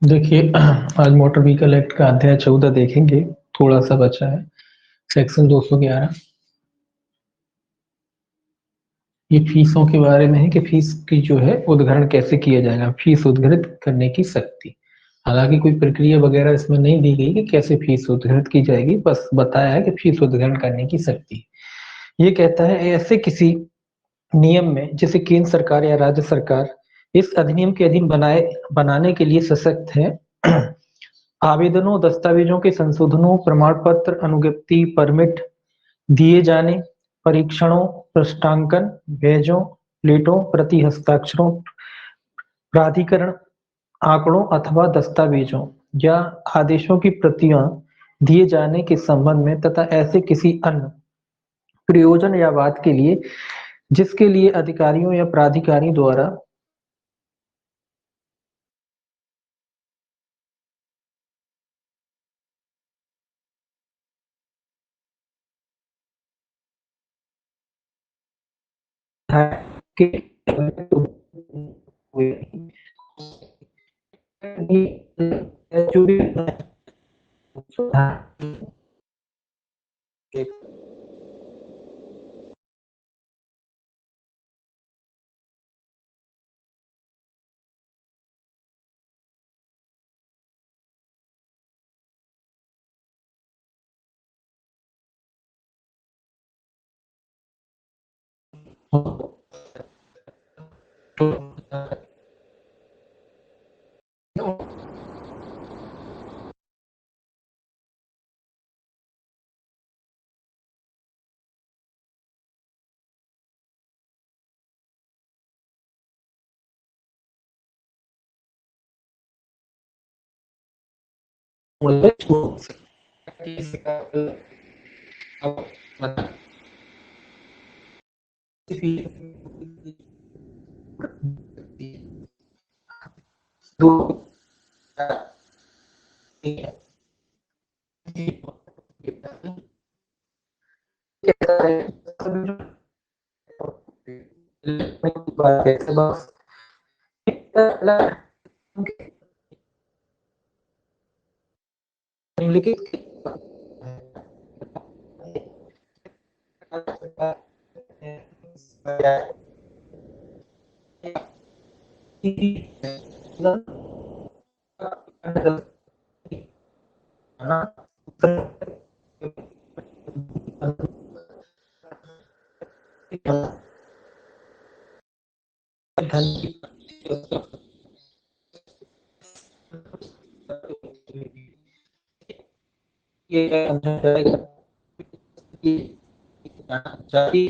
देखिए आज motor vehicle act का अध्याय 14 देखेंगे, थोड़ा-सा बचा है। सेक्शन 211 ये फीसों के बारे में है कि फीस की जो है उद्घरण कैसे किया जाएगा, फीस उद्घृत करने की शक्ति। हालाँकि कोई प्रक्रिया वगैरह इसमें नहीं दी गई कि कैसे फीस उद्घृत की जाएगी, बस बताया है कि फीस उद्घरण करने की शक्ति। ये कहता है ऐसे किसी नियम में जिसे केंद्र सरकार या राज्य सरकार इस अधिनियम के अधीन बनाने के लिए सशक्त है। आवेदनों, दस्तावेजों के संशोधनों, प्रमाण पत्र, अनुज्ञप्ति, परमिट दिए जाने, परीक्षणों, पृष्ठांकन, बैजों, प्लेटों, प्रति हस्ताक्षरों, प्राधिकरण, आंकड़ों अथवा दस्तावेजों या आदेशों की प्रतियां दिए जाने के संबंध में तथा ऐसे किसी अन्य प्रयोजन या बात के लिए जिसके लिए अधिकारियों या प्राधिकारी द्वारा के निम्नलिखित ये समझा जाएगा कि जाति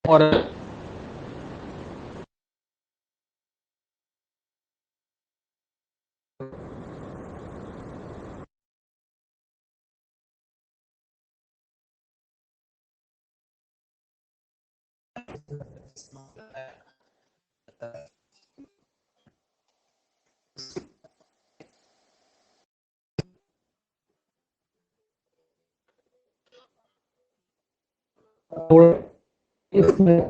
और इसमें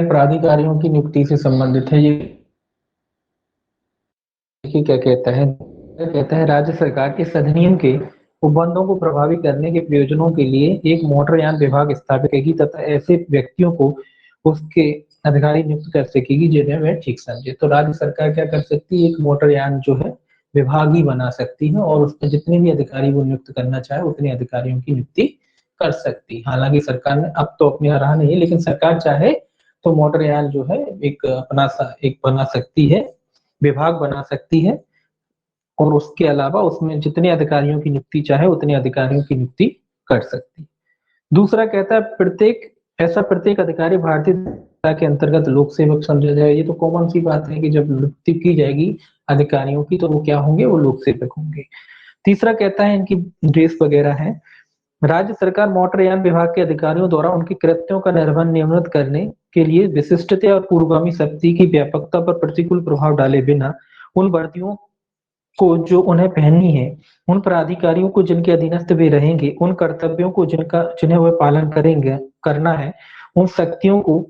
प्राधिकारियों की नियुक्ति से संबंधित है। ये देखिए क्या कहता है राज्य सरकार इस अधिनियम के उपबंधों को प्रभावी करने के प्रयोजनों के लिए एक मोटरयान विभाग स्थापित करेगी तथा ऐसे व्यक्तियों को उसके अधिकारी नियुक्त कर सकेगी जिन्हें वह ठीक समझे। तो राज्य सरकार क्या कर सकती है, एक मोटरयान जो है विभाग ही बना सकती है और उसमें जितने भी अधिकारी वो नियुक्त करना चाहे उतने अधिकारियों की नियुक्ति कर सकती। हालांकि सरकार ने अब तो अपने रहा नहीं, लेकिन सरकार चाहे तो मोटरयान जो है एक बना सकती है, विभाग बना सकती है और उसके अलावा उसमें जितने अधिकारियों की नियुक्ति चाहे उतने अधिकारियों की नियुक्ति कर सकती। दूसरा कहता है प्रत्येक अधिकारी भारतीय संविधान के अंतर्गत लोक सेवक समझा जाए। ये तो कॉमन सी बात है कि जब नियुक्ति की जाएगी अधिकारियों की तो वो क्या होंगे, वो लोक सेवक होंगे। तीसरा कहता है इनकी ड्रेस वगैरह है। राज्य सरकार मोटरयान विभाग के अधिकारियों द्वारा उनके कृत्यों का निर्वहन नियमित करने के लिए विशिष्टता और पूर्वगामी शक्ति की व्यापकता पर प्रतिकूल प्रभाव डाले बिना उन वर्दियों को जो उन्हें पहननी है, उन प्राधिकारियों को जिनके अधीनस्थ वे रहेंगे, उन कर्तव्यों को जिन्हें वे पालन करेंगे करना है, उन शक्तियों को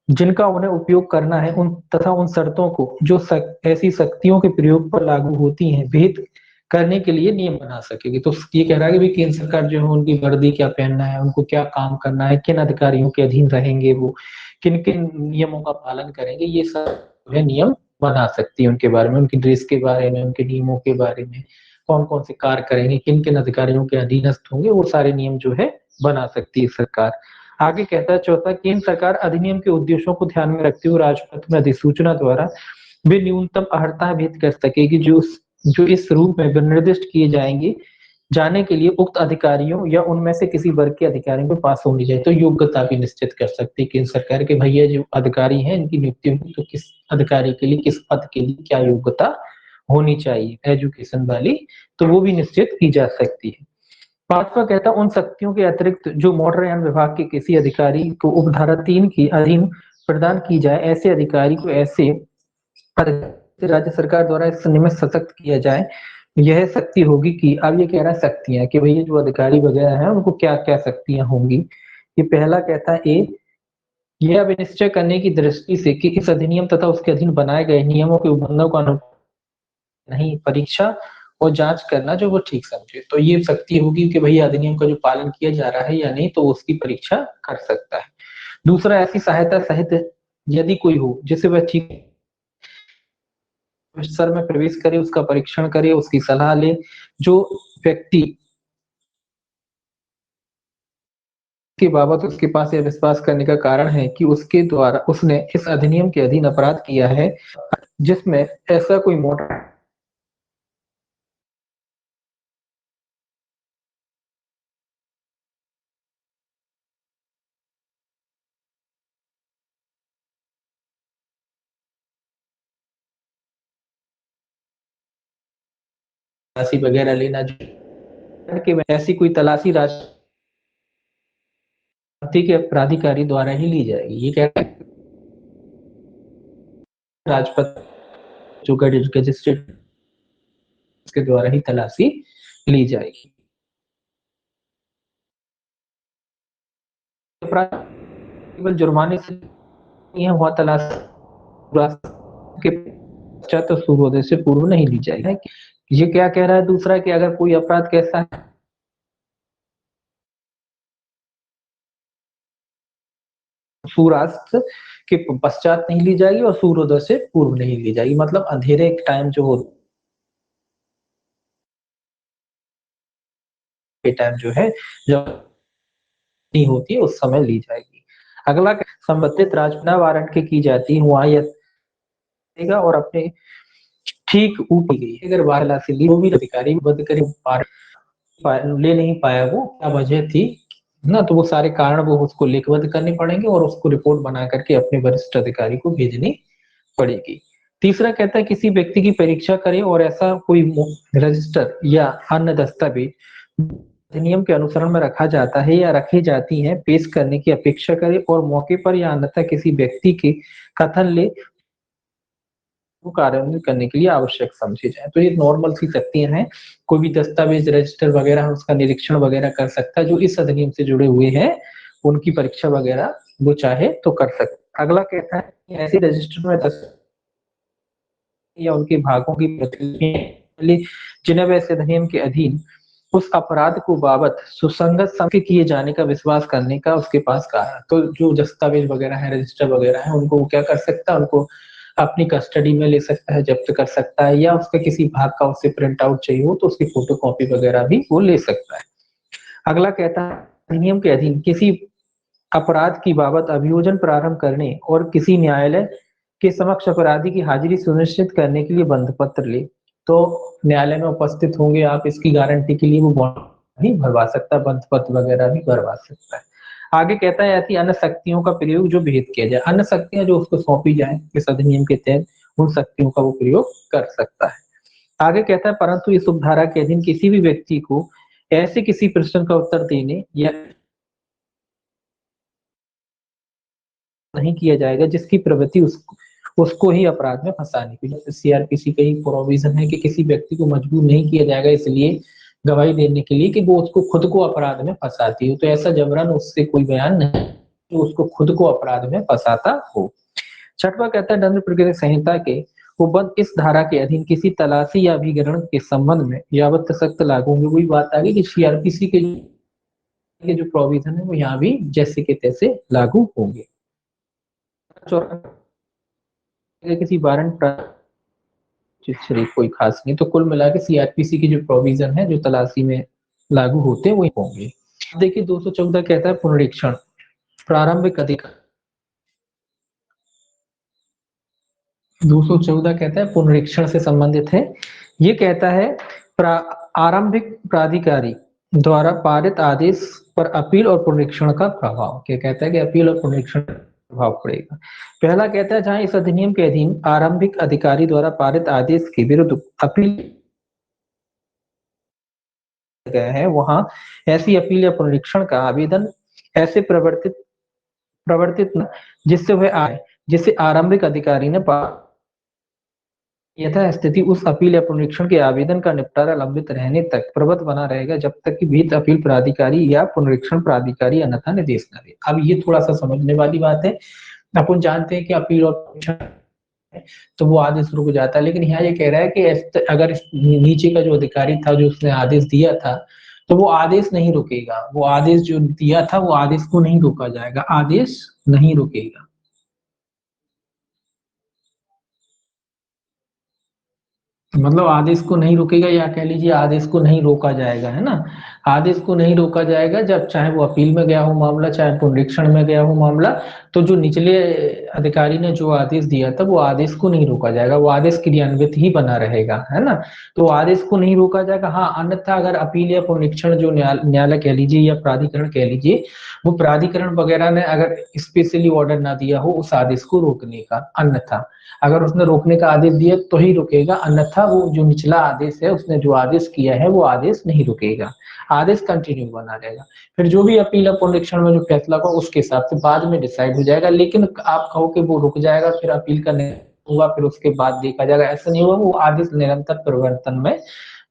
जिनका उन्हें उपयोग करना है, उन तथा उन शर्तों को जो ऐसी शक्तियों के प्रयोग पर लागू होती हैं विहित करने के लिए नियम बना सकेगी। तो ये कह रहा है कि भाई केंद्र सरकार जो है उनकी वर्दी क्या पहनना है, उनको क्या काम करना है, किन अधिकारियों के अधीन रहेंगे, वो किन किन नियमों का पालन करेंगे, ये सब नियम बना सकती है। उनके बारे में, उनकी ड्रेस के बारे में, उनके नियमों के बारे में, कौन कौन से कार्य करेंगे, किन किन अधिकारियों के अधीनस्थ होंगे, वो सारे नियम जो है बना सकती है सरकार। आगे कहता है चौथा, केंद्र सरकार अधिनियम के उद्देश्यों को ध्यान में रखते हुए राजपत्र में अधिसूचना द्वारा वे न्यूनतम अर्हता भेद कर सकेगी जो इस रूप में निर्दिष्ट किए जाएंगे जाने के लिए उक्त अधिकारियों या उनमें से किसी वर्ग के अधिकारियों को पास होनी चाहिए। तो योग्यता भी निश्चित कर सकती है केंद्र सरकार के, भैया जो अधिकारी हैं इनकी नियुक्ति होगी तो किस अधिकारी के लिए, किस पद के लिए क्या योग्यता होनी चाहिए एजुकेशन वाली, तो वो भी निश्चित की जा सकती है। पांचवा कहता उन शक्तियों के अतिरिक्त जो मोटरयान विभाग के किसी अधिकारी को उपधारा 3 के अधीन प्रदान की जाए, ऐसे अधिकारी को ऐसे राज्य सरकार द्वारा इस निमित्त सशक्त किया जाए। यह शक्ति होगी कि अब ये कह रहा है शक्तियां कि भैया जो अधिकारी वगैरह हैं उनको क्या क्या शक्तियां होंगी। ये पहला कहता है यह विनिश्चय करने की दृष्टि से कि इस अधिनियम तथा उसके अधीन बनाए गए नियमों के उल्लंघनों का नहीं परीक्षा और जांच करना जो वो ठीक समझे। तो ये शक्ति होगी कि भैया अधिनियम का जो पालन किया जा रहा है या नहीं, तो उसकी परीक्षा कर सकता है। दूसरा, ऐसी सहायता सहित यदि कोई हो जिसे वह ठीक सर में प्रवेश करे, उसका परीक्षण करे, उसकी सलाह ले, जो व्यक्ति के बाबत उसके पास यह विश्वास करने का कारण है कि उसके द्वारा उसने इस अधिनियम के अधीन अपराध किया है जिसमें ऐसा कोई मोटा राशि वगैरह लेना कि ऐसी कोई तलाशी राशि के प्राधिकारी द्वारा ही ली जाएगी। ये क्या राजपत्र जो गजिस्ट्रेट के द्वारा ही तलाशी ली जाएगी। अपराध केवल जुर्माने से नहीं हुआ, तलाशी के पश्चात सूर्योदय से पूर्व नहीं ली जाएगी। ये क्या कह रहा है दूसरा, कि अगर कोई अपराध कैसा है, सूर्यास्त के पश्चात नहीं ली जाएगी और सूर्योदय से पूर्व नहीं ली जाएगी, मतलब अंधेरे टाइम जो हो टाइम जो है जब नहीं होती है उस समय ली जाएगी। अगला संबंधित राजपुना वारंट की जाती है वहां यह और अपने ठीक ऊपर गई अगर वारला से ली, वो भी अधिकारी बंद करे ले नहीं पाया, वो क्या वजह थी ना, तो वो सारे कारण वो उसको लिखबद्ध करने पड़ेंगे और उसको रिपोर्ट बना करके अपने वरिष्ठ अधिकारी को भेजनी पड़ेगी। तीसरा कहता है किसी व्यक्ति की परीक्षा करे और ऐसा कोई रजिस्टर या अन्य दस्तावेज अधिनियम के अनुसरण में रखा जाता है या रखी जाती है पेश करने की अपेक्षा करे और मौके पर या अन्यथा किसी व्यक्ति के कथन ले को कार्यान्वित करने के लिए आवश्यक समझी जाए। तो ये नॉर्मल सी शक्तियां हैं, कोई भी दस्तावेज रजिस्टर वगैरह है उसका निरीक्षण वगैरह कर सकता है, जो इस अधिनियम से जुड़े हुए हैं उनकी परीक्षा वगैरह वो चाहे तो कर सकता है। अगला कहता है कि ऐसे रजिस्टर में या उनके भागों की प्रतिलिपि जिन्हें वैसे अधिनियम के अधीन उस अपराध को बाबत सुसंगत समझ किए जाने का विश्वास करने का उसके पास कारण, तो जो दस्तावेज वगैरह है रजिस्टर वगैरह है उनको वो क्या कर सकता है, उनको अपनी कस्टडी में ले सकता है, जब्त कर सकता है, या उसका किसी भाग का उसे प्रिंट आउट चाहिए हो तो उसकी फोटो कॉपी वगैरह भी वो ले सकता है। अगला कहता है अधिनियम के अधीन किसी अपराध की बाबत अभियोजन प्रारंभ करने और किसी न्यायालय के समक्ष अपराधी की हाजिरी सुनिश्चित करने के लिए बंध पत्र ले, तो न्यायालय में उपस्थित होंगे आप, इसकी गारंटी के लिए वो बॉन्ड भी भरवा सकता है, बंध पत्र वगैरह भी भरवा सकता है। आगे कहता है ऐसी अन्य शक्तियों का प्रयोग जो भेद किया जाए, अन्य शक्तियां जो उसको सौंपी जाए इस अधिनियम के तहत उन शक्तियों का वो प्रयोग कर सकता है। आगे कहता है परंतु इस उपधारा के अधीन किसी भी व्यक्ति को ऐसे किसी प्रश्न का उत्तर देने या नहीं किया जाएगा जिसकी प्रवृत्ति उसको ही अपराध में फंसाने की। जैसे सीआरपीसी का ही प्रोविजन है कि किसी व्यक्ति को मजबूर नहीं किया जाएगा इसलिए गवाही देने के लिए कि वो उसको खुद को अपराध में फंसाती हो, तो ऐसा जबरन उससे कोई बयान नहीं जो उसको खुद को अपराध में फंसाता हो। छठवां कहता है दंड प्रक्रिया संहिता के उपबंध इस धारा के अधीन किसी तलाशी या अभिकरण के संबंध में यावत सख्त लागू होंगे। वही बात आ गई कि सीआरपीसी के जो प्रोविजन है वो यहाँ भी जैसे के तैसे लागू होंगे। किसी वारंट शरीफ कोई खास नहीं, तो कुल मिला के सीआरपीसी की जो प्रोविजन है जो तलाशी में लागू होते हैं वही होंगे। देखिए 214 कहता है पुनरीक्षण प्रारंभिक अधिकार, 214 कहता है पुनरीक्षण से संबंधित है। ये कहता है आरंभिक प्राधिकारी द्वारा पारित आदेश पर अपील और पुनरीक्षण का प्रभाव। क्या कहता है कि अपील और पुनरीक्षण प्रभाव पड़ेगा। पहला कहता है जहां इस अधिनियम के अधीन आरंभिक अधिकारी द्वारा पारित आदेश के विरुद्ध अपील गया है वहां ऐसी अपील या पुनरीक्षण का आवेदन ऐसे प्रवर्तित जिससे वह आए जिसे आरंभिक अधिकारी ने यथा स्थिति उस अपील या पुनरीक्षण के आवेदन का निपटारा लंबित रहने तक प्रबद्ध बना रहेगा जब तक कि विहित अपील प्राधिकारी या पुनरीक्षण प्राधिकारी अन्यथा निर्देश न दे। अब ये थोड़ा सा समझने वाली बात है, अपन जानते हैं कि अपील और पुनरीक्षण तो वो आदेश रुक जाता है, लेकिन यहाँ ये कह रहा है कि अगर नीचे का जो अधिकारी था जो उसने आदेश दिया था तो वो आदेश नहीं रुकेगा, वो आदेश जो दिया था वो आदेश को नहीं रोका जाएगा, आदेश नहीं रुकेगा। मतलब आदेश को नहीं रुकेगा या कह लीजिए आदेश को नहीं रोका जाएगा, है ना। आदेश को नहीं रोका जाएगा जब चाहे वो अपील में गया हो मामला, चाहे पुनरीक्षण में गया हो मामला, तो जो निचले अधिकारी ने जो आदेश दिया था वो आदेश को नहीं रोका जाएगा, वो आदेश क्रियान्वित ही बना रहेगा, है ना। तो आदेश को नहीं रोका जाएगा। हाँ, अन्यथा अगर अपील या पुनरीक्षण जो न्यायालय कह लीजिए या प्राधिकरण कह लीजिए, वो प्राधिकरण वगैरह ने अगर स्पेशली ऑर्डर ना दिया हो उस आदेश को रोकने का, अन्यथा अगर उसने रोकने का आदेश दिया तो ही रुकेगा, अन्यथा वो जो निचला आदेश है उसने जो आदेश किया है वो आदेश नहीं रुकेगा, आदेश कंटिन्यू बना रहेगा। फिर जो भी अपील या पुनरीक्षण में जो फैसला होगा उसके हिसाब से बाद में डिसाइड हो जाएगा। लेकिन आप कहो कि वो रुक जाएगा फिर अपील करने होगा फिर उसके बाद देखा जाएगा, ऐसा नहीं होगा। वो आदेश निरंतर परिवर्तन में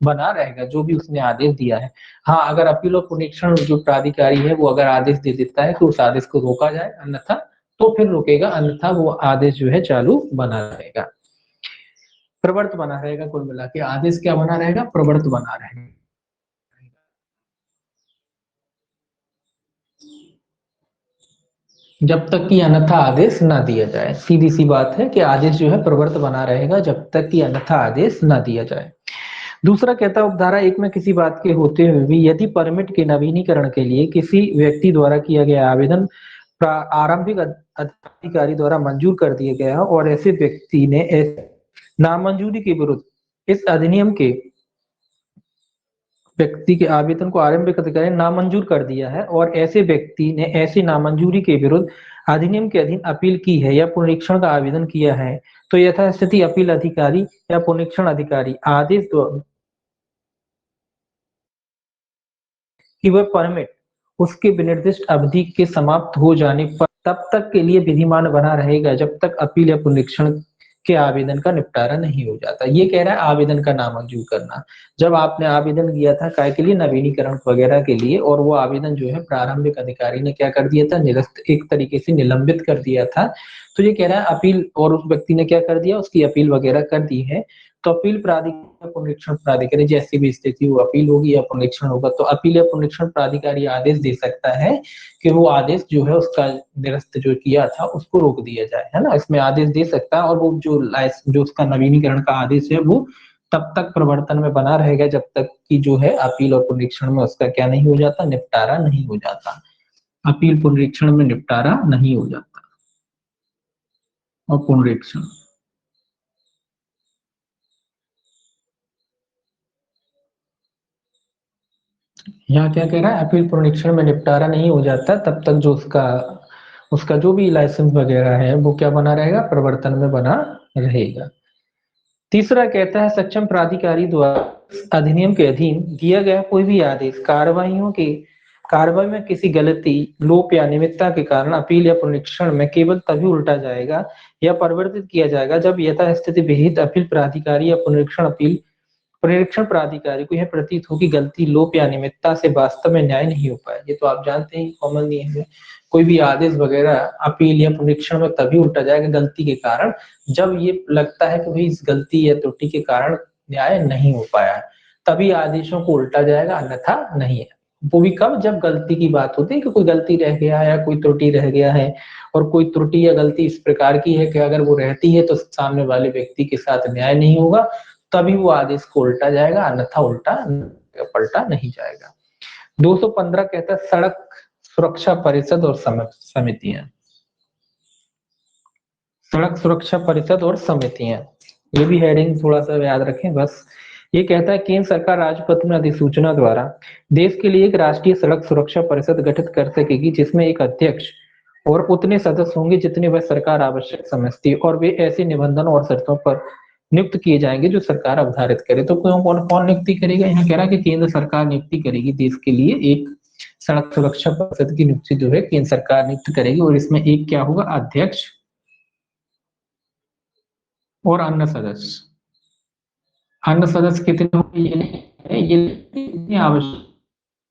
बना रहेगा जो भी उसने आदेश दिया है। हाँ, अगर अपील और पुनरीक्षण जो प्राधिकारी है वो अगर आदेश दे देता है तो उस आदेश को रोका जाए, अन्यथा तो फिर रुकेगा, अन्यथा वो आदेश जो है चालू बना रहेगा, प्रवर्त बना रहेगा। कुल मिला के आदेश क्या बना रहेगा? प्रवर्त बना रहेगा। जब तक कि अन्यथा आदेश ना दिया जाए, सीधी सी बात है कि आदेश जो है प्रवर्त बना रहेगा जब तक कि अन्यथा आदेश ना दिया जाए। दूसरा कहता है उपधारा एक में किसी बात के होते हुए भी यदि परमिट के नवीनीकरण के लिए किसी व्यक्ति द्वारा किया गया आवेदन आरंभिक अधिकारी द्वारा मंजूर कर दिया गया और ऐसे व्यक्ति ने नामंजूरी के विरुद्ध इस अधिनियम के व्यक्ति के आवेदन को आरंभिक अधिकारी ने नामंजूर कर दिया है और ऐसे व्यक्ति ने ऐसी नामंजूरी के विरुद्ध अधिनियम के अधीन अपील की है या पुनरीक्षण का आवेदन किया है, तो यथास्थिति अपील अधिकारी या पुनरीक्षण अधिकारी आदेश कि वह परमिट उसके विनिर्दिष्ट अवधि के समाप्त हो जाने पर तब तक के लिए विधिमान बना रहेगा जब तक अपील या पुनरीक्षण के आवेदन का निपटारा नहीं हो जाता। ये कह रहा है आवेदन का नामंजूर करना। जब आपने आवेदन किया था काय के लिए? नवीनीकरण वगैरह के लिए, और वो आवेदन जो है प्रारंभिक अधिकारी ने क्या कर दिया था? निरस्त, एक तरीके से निलंबित कर दिया था। तो ये कह रहा है अपील, और उस व्यक्ति ने क्या कर दिया? उसकी अपील वगैरह कर दी है, तो अपील प्राधिकारी पुनरीक्षण प्राधिकारी जैसी भी स्थिति वो अपील होगी या पुनरीक्षण होगा, तो अपील या पुनरीक्षण प्राधिकारी आदेश दे सकता है कि वो आदेश जो है उसका निरस्त जो किया था उसको रोक दिया जाए, है ना। इसमें आदेश दे सकता है, और वो जो उसका नवीनीकरण का आदेश है वो तब तक प्रवर्तन में बना रहेगा जब तक कि जो है अपील और पुनरीक्षण में उसका क्या नहीं हो जाता? निपटारा नहीं हो जाता। अपील पुनरीक्षण में निपटारा नहीं हो जाता। और पुनरीक्षण यहाँ क्या कह रहा है? अपील पुनरीक्षण में निपटारा नहीं हो जाता तब तक जो उसका उसका जो भी लाइसेंस वगैरह है वो क्या बना रहेगा? प्रवर्तन में बना रहेगा। तीसरा कहता है सक्षम प्राधिकारी द्वारा अधिनियम के अधीन दिया गया कोई भी आदेश कार्रवाई में किसी गलती, लोप या अनियमितता के कारण अपील या पुनरीक्षण में केवल तभी उल्टा जाएगा या परिवर्तित किया जाएगा जब यथास्थिति विहित अपील प्राधिकारी या पुनरीक्षण प्राधिकारी को यह प्रतीत हो कि गलती, लोप या अनियमितता से वास्तव में न्याय नहीं हो पाया। ये तो आप जानते हैं, कॉमन नियम है। कोई भी आदेश वगैरह अपील या पुनरीक्षण में तभी उल्टा जाएगा गलती के कारण, जब ये लगता है कि भाई इस गलती या त्रुटि के कारण न्याय नहीं हो पाया, तभी आदेशों को उल्टा जाएगा, अन्यथा नहीं है। वो भी कब? जब गलती की बात होती है कि कोई गलती रह गया है या कोई त्रुटि रह गया है, और कोई त्रुटि या गलती इस प्रकार की है कि अगर वो रहती है तो सामने वाले व्यक्ति के साथ न्याय नहीं होगा, तभी वो आदेश को उल्टा जाएगा, अन्यथा उल्टा पलटा नहीं जाएगा। 215 कहता है सड़क सुरक्षा परिषद और समितियां। सड़क सुरक्षा परिषद और समितियां, ये भी हेडिंग थोड़ा सा याद रखें बस। ये कहता है केंद्र सरकार राजपत्र में अधिसूचना द्वारा देश के लिए एक राष्ट्रीय सड़क सुरक्षा परिषद गठित कर सकेगी जिसमें एक अध्यक्ष और उतने सदस्य होंगे जितने वह सरकार आवश्यक समझती है, और वे ऐसे निबंधन और शर्तों पर नियुक्त किए जाएंगे जो सरकार अवधारित करे। तो कौन कौन कौन नियुक्ति करेगा? यहाँ कह रहा है कि केंद्र सरकार नियुक्ति करेगी देश के लिए एक सड़क सुरक्षा परिषद की नियुक्ति जो है केंद्र सरकार नियुक्त करेगी, और इसमें एक क्या होगा? अध्यक्ष और अन्य सदस्य। अन्य सदस्य कितने होंगे ये नहीं है, ये आवश्यक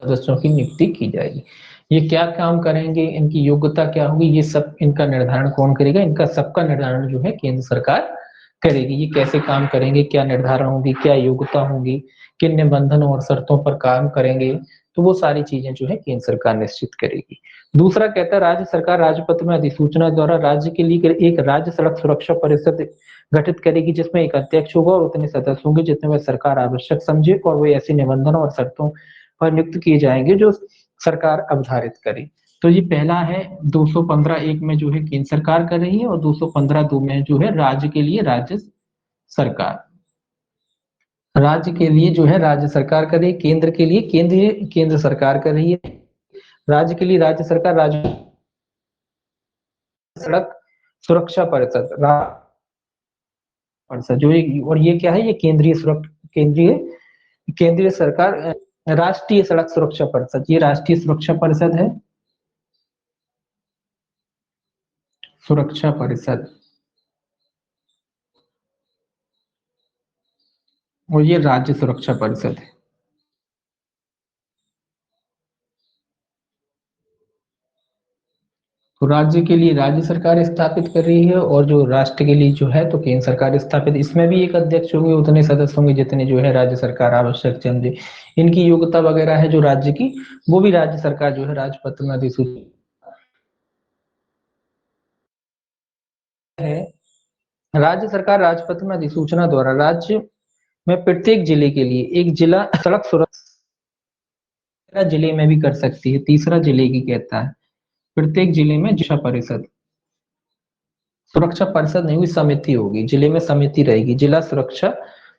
सदस्यों की नियुक्ति की जाएगी। ये क्या काम करेंगे, इनकी योग्यता क्या होगी, ये सब इनका निर्धारण कौन करेगा? इनका सबका निर्धारण जो है केंद्र सरकार करेगी। ये कैसे काम करेंगे, क्या निर्धारण होगी, क्या योग्यता होगी, किन निबंधनों और शर्तों पर काम करेंगे, तो वो सारी चीजें जो है केंद्र सरकार निश्चित करेगी। दूसरा कहता है राज्य सरकार राजपत्र में अधिसूचना द्वारा राज्य के लिए एक राज्य सड़क सुरक्षा परिषद गठित करेगी जिसमें एक अध्यक्ष होगा और उतने सदस्य होंगे जितने में सरकार आवश्यक समझे, और वे ऐसे निबंधनों और शर्तों पर नियुक्त किए जाएंगे जो सरकार अवधारित करे। तो ये पहला है 215 एक में जो है केंद्र सरकार कर रही है, और 215 दो में जो है राज्य के लिए राज्य सरकार, राज्य के लिए जो है राज्य सरकार कर रही है, केंद्र के लिए केंद्र सरकार कर रही है, राज्य के लिए राज्य सरकार, राज्य सड़क सुरक्षा परिषद परिषद जो और ये क्या है? ये केंद्रीय केंद्रीय सरकार राष्ट्रीय सड़क सुरक्षा परिषद, ये राष्ट्रीय सुरक्षा परिषद है, सुरक्षा परिषद। और ये राज्य सुरक्षा परिषद है। तो राज्य के लिए राज्य सरकार स्थापित कर रही है, और जो राष्ट्र के लिए जो है तो केंद्र सरकार स्थापित। इसमें भी एक अध्यक्ष होंगे, उतने सदस्य होंगे जितने जो है राज्य सरकार आवश्यक समझे। इनकी योग्यता वगैरह है जो राज्य की, वो भी राज्य सरकार जो है राजपत्र में अधिसूचित है। राज्य सरकार राजपत्र में अधिसूचना द्वारा राज्य में प्रत्येक जिले के लिए एक जिला सड़क सुरक्षा जिले में भी कर सकती है। तीसरा जिले की कहता है, प्रत्येक जिले में जिला परिषद, सुरक्षा परिषद नहीं हुई, समिति होगी, जिले में समिति रहेगी, जिला सुरक्षा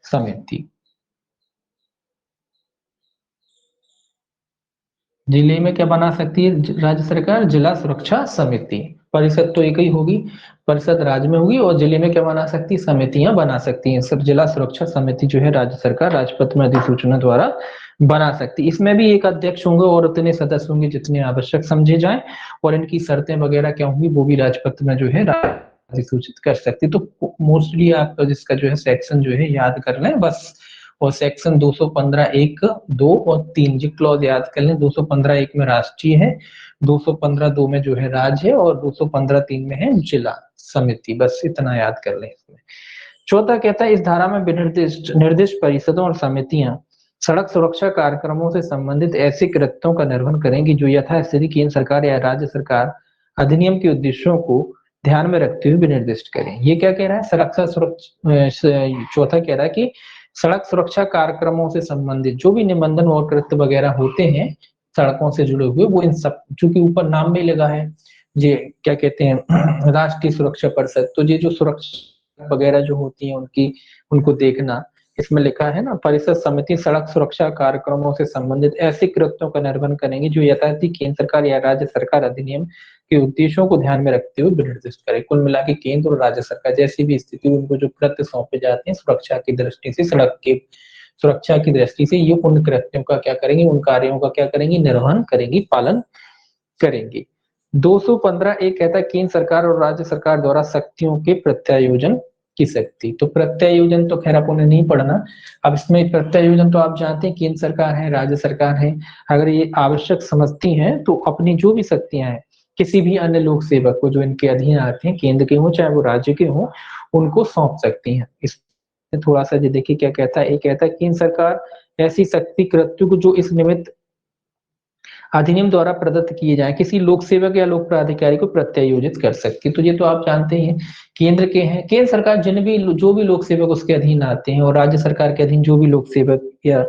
समिति। जिले में क्या बना सकती है राज्य सरकार? जिला सुरक्षा समिति। परिषद तो एक ही होगी, परिषद राज्य में होगी, और जिले में क्या बना सकती है? समितियां बना सकती हैं। सब जिला सुरक्षा समिति जो है राज्य सरकार राजपत्र में अधिसूचना द्वारा बना सकती है। इसमें भी एक अध्यक्ष होंगे और उतने सदस्य होंगे जितने आवश्यक समझे जाएं, और इनकी शर्तें वगैरह क्या होंगी वो भी राजपत्र में जो है अधिसूचित कर सकती। तो मोस्टली आप जिसका जो है सेक्शन जो है याद कर लें बस, और सेक्शन 215 1 2 और 3 जी क्लॉज याद कर लें। 215 1 में राष्ट्रीय है, 215 2 में जो है राज्य है, और 215 3 में है जिला समिति। बस इतना याद कर लें इसमें। चौथा कहता है, इस धारा में निर्दिष्ट निर्दिष्ट परिषदों और समितियां सड़क सुरक्षा कार्यक्रमों से संबंधित ऐसे कृत्यों का निर्वहन करेंगी जो यथास्थिति केंद्र सरकार या राज्य सरकार अधिनियम के उद्देश्यों को ध्यान में रखते हुए निर्दिष्ट करें। ये क्या कह रहा है? सुरक्षा चौथा कह रहा है कि सड़क सुरक्षा कार्यक्रमों से संबंधित जो भी निबंधन और कृत्य वगैरह होते हैं सड़कों से जुड़े हुए, वो इन सब, चूंकि ऊपर नाम में लगा है ये क्या कहते हैं राष्ट्रीय सुरक्षा परिषद, तो ये जो सुरक्षा वगैरह जो होती है उनकी, उनको देखना। इसमें लिखा है ना, परिषद समिति सड़क सुरक्षा कार्यक्रमों से संबंधित ऐसे कृत्यों का निर्वहन करेंगे जो यथार्थी केंद्र सरकार या राज्य सरकार अधिनियम के उद्देश्यों को ध्यान में रखते हुए निर्दिष्ट करे। कुल मिला के केंद्र और राज्य सरकार जैसी भी स्थिति, उनको जो कृत्य सौंपे जाते हैं सुरक्षा की दृष्टि से, सड़क की सुरक्षा की दृष्टि से, ये उन कृत्यों का क्या करेंगे, उन कार्यों का क्या करेंगे? निर्वहन करेंगी, पालन करेंगे। 215 एक कहता है, केंद्र सरकार और राज्य सरकार द्वारा शक्तियों के प्रत्यायोजन की शक्ति। तो प्रत्यायोजन तो खैर अपन ने नहीं पढ़ना। अब इसमें प्रत्यायोजन तो आप जानते हैं केंद्र सरकार है, राज्य सरकार है, अगर ये आवश्यक समझती हैं तो अपनी जो भी शक्तियां हैं किसी भी अन्य लोक सेवक को जो इनके अधीन आते हैं, केंद्र के हों चाहे वो राज्य के हों, उनको सौंप सकती हैं। इसमें थोड़ा सा जो देखिए क्या कहता है, एक कहता है केंद्र सरकार ऐसी शक्ति कृत्य को जो इस निमित्त अधिनियम द्वारा प्रदत्त किए जाए किसी लोक सेवक या लोक प्राधिकारी को प्रत्यायोजित कर सकती है। तो ये तो आप जानते ही हैं, केंद्र के हैं, केंद्र सरकार जिन भी जो भी लोक सेवक उसके अधीन आते हैं, और राज्य सरकार के अधीन जो भी लोक सेवक या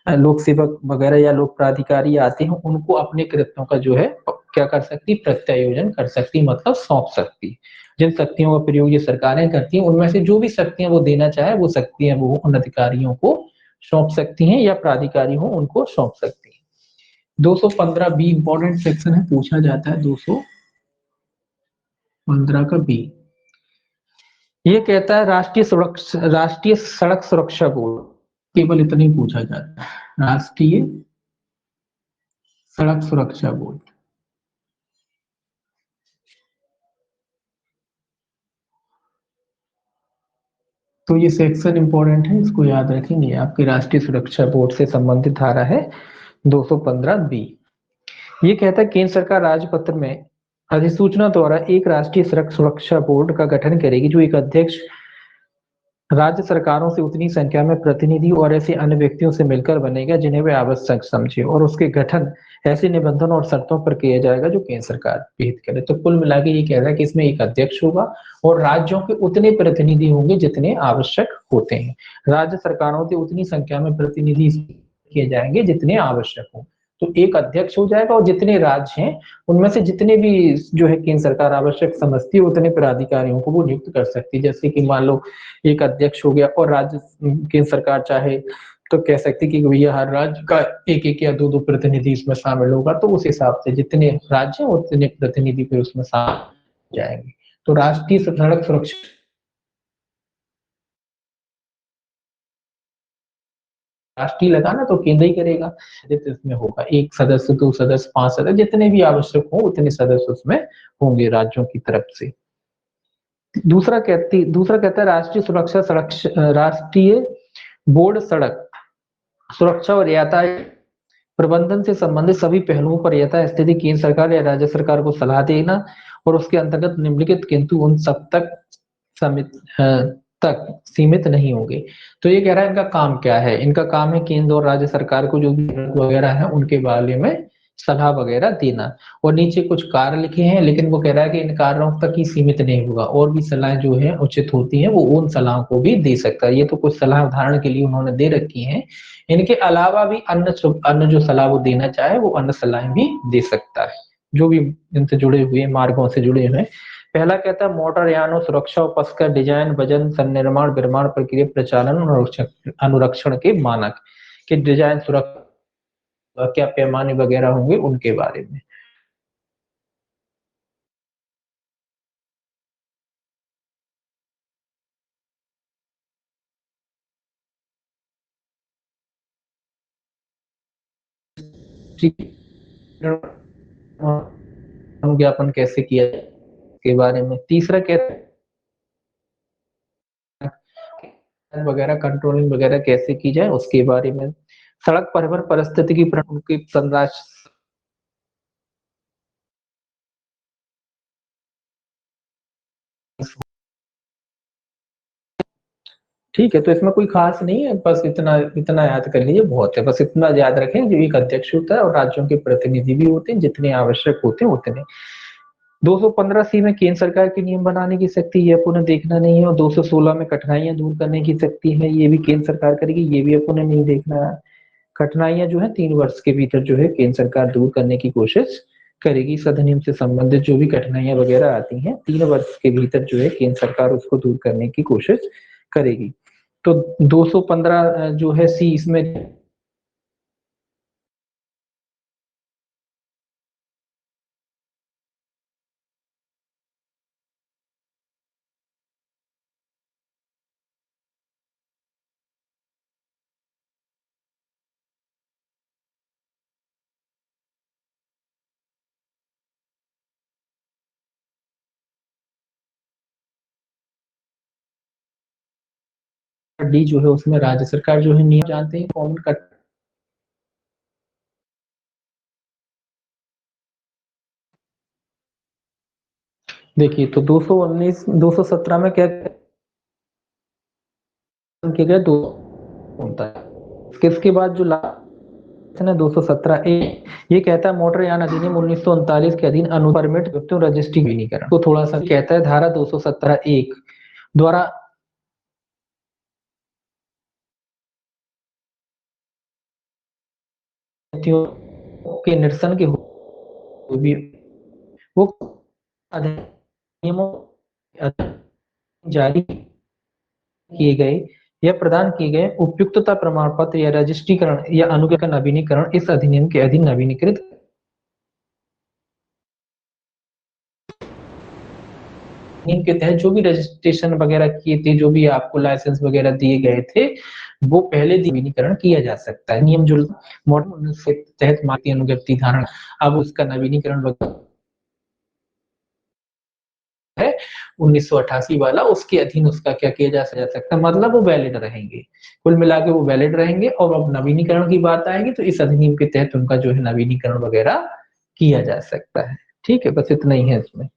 लोक सेवक वगैरह या लोक प्राधिकारी आते हैं, उनको अपने कृत्यों का जो है क्या कर सकती? प्रत्यायोजन कर सकती, मतलब सौंप सकती। जिन शक्तियों का प्रयोग ये सरकारें करती हैं, उनमें से जो भी शक्तियां वो देना चाहे वो शक्तियां वो उन अधिकारियों को सौंप सकती हैं, या प्राधिकारी हो उनको सौंप सकती हैं। 215 बी इंपॉर्टेंट सेक्शन है, पूछा जाता है 215 का बी। ये कहता है राष्ट्रीय सड़क सुरक्षा बोर्ड, केवल इतना ही पूछा जाता है, राष्ट्रीय सड़क सुरक्षा बोर्ड। तो ये सेक्शन इंपॉर्टेंट है, इसको याद रखेंगे। आपके राष्ट्रीय सुरक्षा बोर्ड से संबंधित धारा है 215 बी। ये कहता है केंद्र सरकार राजपत्र में अधिसूचना द्वारा एक राष्ट्रीय सड़क सुरक्षा बोर्ड का गठन करेगी जो एक अध्यक्ष, राज्य सरकारों से उतनी संख्या में प्रतिनिधि और ऐसे अन्य व्यक्तियों से मिलकर बनेगा जिन्हें वे आवश्यक समझे, और उसके गठन ऐसे निबंधन और शर्तों पर किया जाएगा जो केंद्र सरकार विहित करे। तो कुल मिला के ये कह रहा है कि इसमें एक अध्यक्ष होगा और राज्यों के उतने प्रतिनिधि होंगे जितने आवश्यक होते हैं। राज्य सरकारों से उतनी संख्या में प्रतिनिधि किए जाएंगे जितने आवश्यक हो। तो एक अध्यक्ष हो जाएगा, और जितने राज्य हैं उनमें से जितने भी जो है केंद्र सरकार आवश्यक समझती है उतने पदाधिकारियों को वो नियुक्त कर सकती है। जैसे कि मान लो एक अध्यक्ष हो गया, और राज्य केंद्र सरकार चाहे तो कह सकती कि भैया हर राज्य का एक एक या दो दो प्रतिनिधि इसमें शामिल होगा, तो उस हिसाब से जितने राज्य उतने प्रतिनिधि फिर उसमें शामिल जाएंगे। तो राष्ट्रीय सड़क सुरक्षा राष्ट्रीय लगाना तो केंद्र ही करेगा, इसमें होगा एक सदस्य, दो सदस्य, 5 सदस्य, जितने भी आवश्यक हो उतने सदस्य उसमें होंगे राज्यों की तरफ से। दूसरा कहता है राष्ट्रीय बोर्ड सड़क सुरक्षा और यातायात प्रबंधन से संबंधित सभी पहलुओं पर यथा स्थिति केंद्र सरकार या राज्य सरकार को सलाह देना और उसके अंतर्गत निम्नलिखित किंतु उन सब तक समित तक सीमित नहीं होंगे। तो ये कह रहा है इनका काम क्या है, इनका काम है केंद्र और राज्य सरकार को जो भी वगैरह है उनके बारे में सलाह वगैरह देना। और नीचे कुछ कार्य लिखे हैं, लेकिन वो कह रहा है कि इन कार्यों तक ही सीमित नहीं होगा, और भी सलाह जो है उचित होती है वो उन सलाह को भी दे सकता है। ये तो कुछ सलाह उदाहरण के लिए उन्होंने दे रखी है, इनके अलावा भी अन्य जो सलाह वो देना चाहे वो अन्य सलाह भी दे सकता है, जो भी इनसे जुड़े हुए मार्गों से जुड़े हुए। पहला कहता है मोटर यानों सुरक्षा और पथ का डिजाइन वजन सन्निर्माण विनिर्माण प्रक्रिया प्रचालन और अनुरक्षण के मानक के डिजाइन सुरक्षा क्या पैमाने वगैरह होंगे उनके बारे में। ज्ञापन कैसे किया जाए के बारे में। तीसरा कहता है वगैरह कंट्रोलिंग वगैरह कैसे की जाए उसके बारे में। सड़क परिवहन परिस्थिति की संरचना ठीक है, तो इसमें कोई खास नहीं है, बस इतना इतना याद कर लीजिए बहुत है। बस इतना याद रखें जो एक अध्यक्ष होता है और राज्यों के प्रतिनिधि भी होते हैं, जितने आवश्यक होते हैं उतने। 215 सी में केंद्र सरकार के नियम बनाने की शक्ति, ये अपन ने देखना नहीं है। और 216 में कठिनाइयां दूर करने की शक्ति है, ये भी केंद्र सरकार करेगी, ये भी अपन ने नहीं देखना है। कठिनाइयां जो है 3 वर्ष के भीतर जो है केंद्र सरकार दूर करने की कोशिश करेगी। इस अधिनियम से संबंधित जो भी कठिनाइयां वगैरह आती हैं 3 वर्ष के भीतर जो है केंद्र सरकार उसको दूर करने की कोशिश करेगी। तो 215 जो है सी इसमें डी जो है उसमें राज्य सरकार जो है नियम जानते हैं कॉमन कट। देखिए तो 219 217 में क्या किया गया, दो होता है। किसके बाद जो लास्ट है 217 ए, ये कहता है मोटर यान अधिनियम 1939 के अधीन अनु परमिट रजिस्ट्री विनीकरण तो थोड़ा सा कहता है धारा 217 एक द्वारा के निरसन के भी वो अधिनियमों जारी किए गए या प्रदान किए गए उपयुक्तता प्रमाण पत्र या रजिस्ट्रीकरण या अनुज्ञा का नवीनीकरण इस अधिनियम के अधीन नवीनीकृत नियम के तहत जो भी रजिस्ट्रेशन वगैरह किए थे, जो भी आपको लाइसेंस वगैरह दिए गए थे, वो पहले नवीनीकरण किया जा सकता है। नियम जो मॉडल के तहत माती अनुज्ञप्ति धारण अब उसका नवीनीकरण है 1988 वाला, उसके अधीन उसका क्या किया जा सकता है, मतलब वो वैलिड रहेंगे, कुल मिला के वो वैलिड रहेंगे। और अब नवीनीकरण की बात आएगी तो इस अधिनियम के तहत उनका जो है नवीनीकरण वगैरह किया जा सकता है। ठीक है, बस इतना ही है इसमें,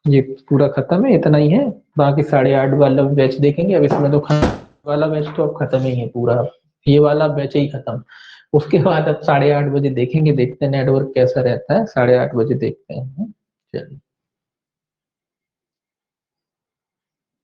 ये पूरा खत्म है, इतना ही है। बाकी 8:30 वाला बैच देखेंगे। अब इसमें तो वाला बैच तो अब खत्म ही है पूरा, ये वाला बैच ही खत्म। उसके बाद अब 8:30 बजे देखेंगे, देखते हैं नेटवर्क कैसा रहता है, 8:30 बजे देखते हैं। चलिए।